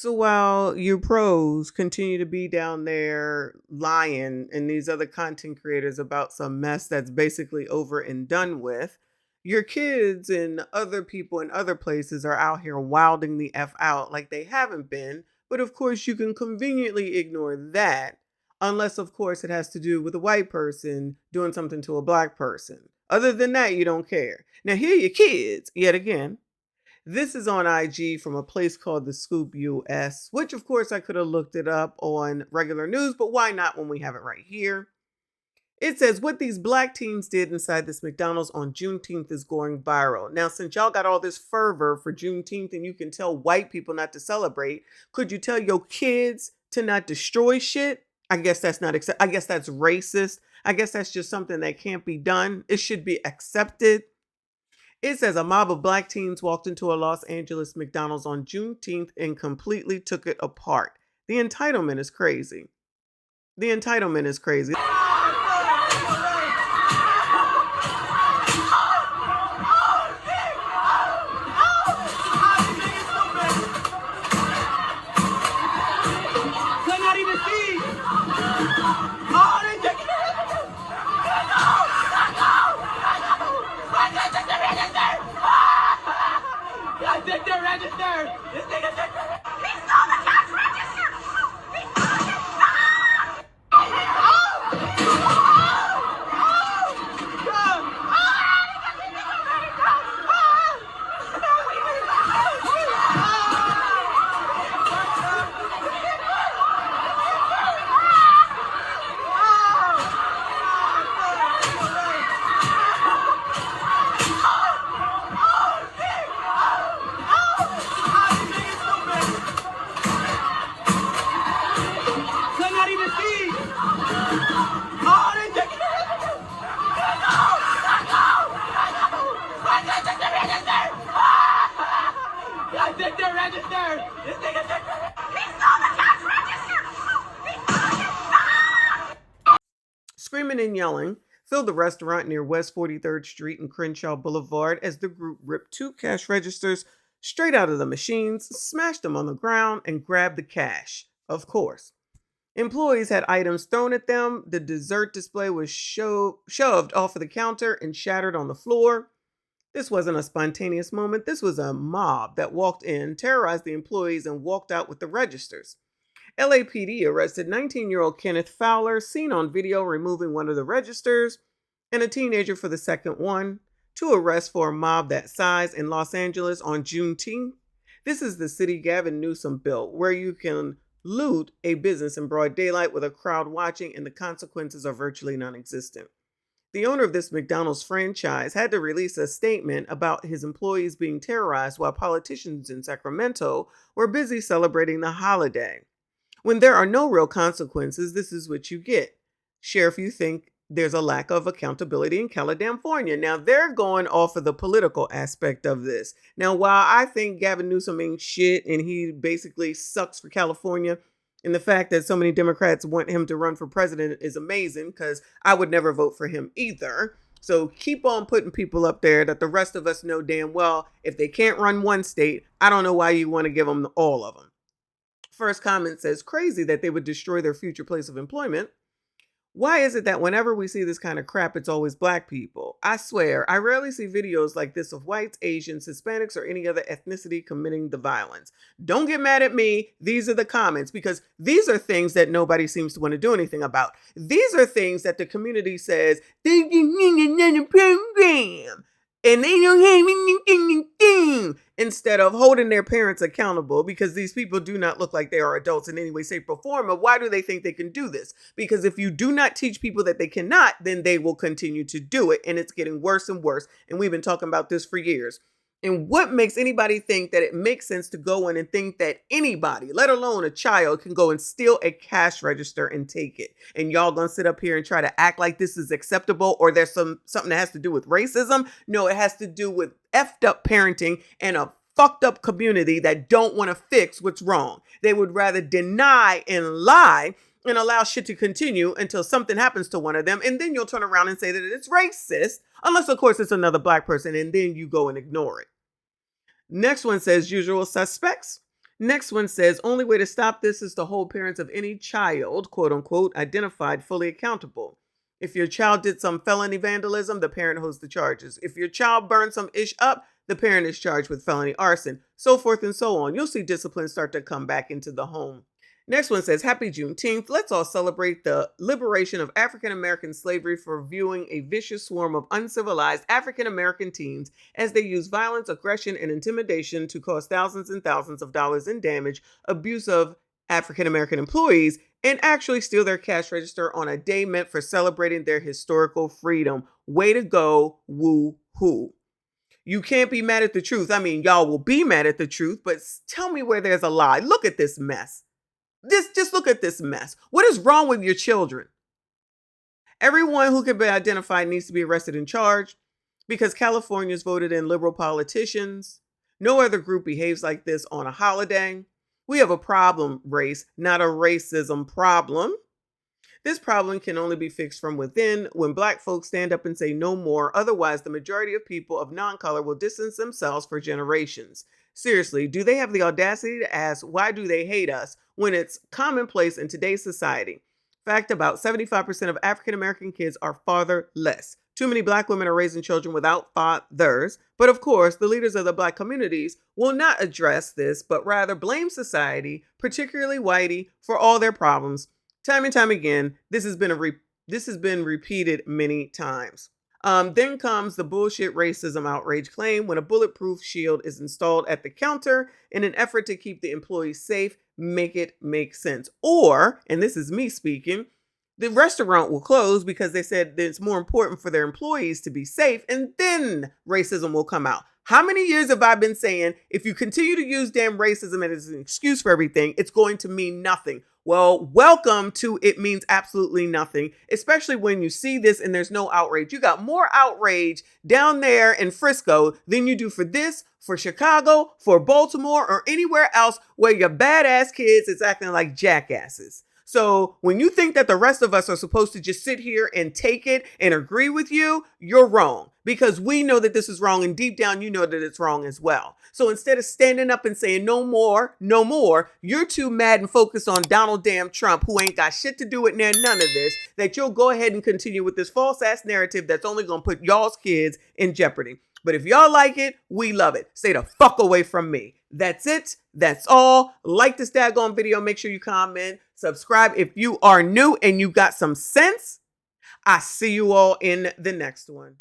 So while you pros continue to be down there lying and these other content creators about some mess that's basically over and done with, your kids and other people in other places are out here wilding the F out like they haven't been. But of course, you can conveniently ignore that, unless, of course, it has to do with a white person doing something to a black person. Other than that, you don't care. Now, here are your kids, yet again. This is on IG from a place called The Scoop US, which of course I could have looked it up on regular news, but why not when we have it right here? It says what these black teens did inside this McDonald's on Juneteenth is going viral. Now, since y'all got all this fervor for Juneteenth and you can tell white people not to celebrate, could you tell your kids to not destroy shit? I guess that's not I guess that's racist. I guess that's just something that can't be done. It should be accepted. It says a mob of black teens walked into a Los Angeles McDonald's on Juneteenth and completely took it apart. The entitlement is crazy. The entitlement is crazy. Screaming and yelling filled the restaurant near West 43rd Street and Crenshaw Boulevard as the group ripped two cash registers straight out of the machines, smashed them on the ground, and grabbed the cash. Of course. Employees had items thrown at them. The dessert display was shoved off of the counter and shattered on the floor. This wasn't a spontaneous moment. This was a mob that walked in, terrorized the employees, and walked out with the registers. LAPD arrested 19-year-old Kenneth Fowler, seen on video removing one of the registers, and a teenager for the second one. Two arrests for a mob that size in Los Angeles on Juneteenth. This is the city Gavin Newsom built, where you can loot a business in broad daylight with a crowd watching and the consequences are virtually non-existent. The owner of this McDonald's franchise had to release a statement about his employees being terrorized while politicians in Sacramento were busy celebrating the holiday. When there are no real consequences, this is what you get. Sheriff, you think there's a lack of accountability in California. Now, they're going off of the political aspect of this. Now, while I think Gavin Newsom ain't shit and he basically sucks for California, and the fact that so many Democrats want him to run for president is amazing because I would never vote for him either. So keep on putting people up there that the rest of us know damn well if they can't run one state, I don't know why you want to give them all of them. First comment says, crazy that they would destroy their future place of employment. Why is it that whenever we see this kind of crap, it's always black people? I swear, I rarely see videos like this of whites, Asians, Hispanics, or any other ethnicity committing the violence. Don't get mad at me. These are the comments because these are things that nobody seems to want to do anything about. These are things that the community says, they need another program. And they don't have anything to do instead of holding their parents accountable because these people do not look like they are adults in any way, shape, or form. And why do they think they can do this? Because if you do not teach people that they cannot, then they will continue to do it. And it's getting worse and worse. And we've been talking about this for years. And what makes anybody think that it makes sense to go in and think that anybody, let alone a child, can go and steal a cash register and take it? And y'all gonna sit up here and try to act like this is acceptable or there's something that has to do with racism? No, it has to do with effed up parenting and a fucked up community that don't want to fix what's wrong. They would rather deny and lie and allow shit to continue until something happens to one of them. And then you'll turn around and say that it's racist, unless of course it's another black person, and then you go and ignore it. Next one says usual suspects. Next one says, only way to stop this is to hold parents of any child, quote unquote, identified fully accountable. If your child did some felony vandalism, the parent holds the charges. If your child burned some ish up, the parent is charged with felony arson, so forth and so on. You'll see discipline start to come back into the home. Next one says, Happy Juneteenth. Let's all celebrate the liberation of African American slavery for viewing a vicious swarm of uncivilized African American teens as they use violence, aggression, and intimidation to cause thousands and thousands of dollars in damage, abuse of African American employees, and actually steal their cash register on a day meant for celebrating their historical freedom. Way to go, woo hoo. You can't be mad at the truth. I mean, y'all will be mad at the truth, but tell me where there's a lie. Look at this mess. Just look at this mess. What is wrong with your children? Everyone who can be identified needs to be arrested and charged because California's voted in liberal politicians. No other group behaves like this on a holiday. We have a problem, race, not a racism problem. This problem can only be fixed from within when Black folks stand up and say no more. Otherwise, the majority of people of non-color will distance themselves for generations. Seriously, do they have the audacity to ask, why do they hate us when it's commonplace in today's society? Fact, about 75% of African American kids are fatherless. Too many Black women are raising children without fathers. But of course, the leaders of the Black communities will not address this, but rather blame society, particularly whitey, for all their problems. Time and time again, this has been repeated many times. Then comes the bullshit racism outrage claim when a bulletproof shield is installed at the counter in an effort to keep the employees safe. Make it make sense. Or, and this is me speaking, the restaurant will close because they said that it's more important for their employees to be safe, and then racism will come out. How many years have I been saying, if you continue to use damn racism as an excuse for everything, it's going to mean nothing? Well, welcome to It Means Absolutely Nothing, especially when you see this and there's no outrage. You got more outrage down there in Frisco than you do for this, for Chicago, for Baltimore, or anywhere else where your badass kids is acting like jackasses. So when you think that the rest of us are supposed to just sit here and take it and agree with you, you're wrong. Because we know that this is wrong, and deep down you know that it's wrong as well. So instead of standing up and saying no more, no more, you're too mad and focused on Donald damn Trump, who ain't got shit to do with none of this, that you'll go ahead and continue with this false ass narrative that's only gonna put y'all's kids in jeopardy. But if y'all like it, we love it. Stay the fuck away from me. That's it. That's all. Like this daggone video. Make sure you comment. Subscribe if you are new and you got some sense. I see you all in the next one.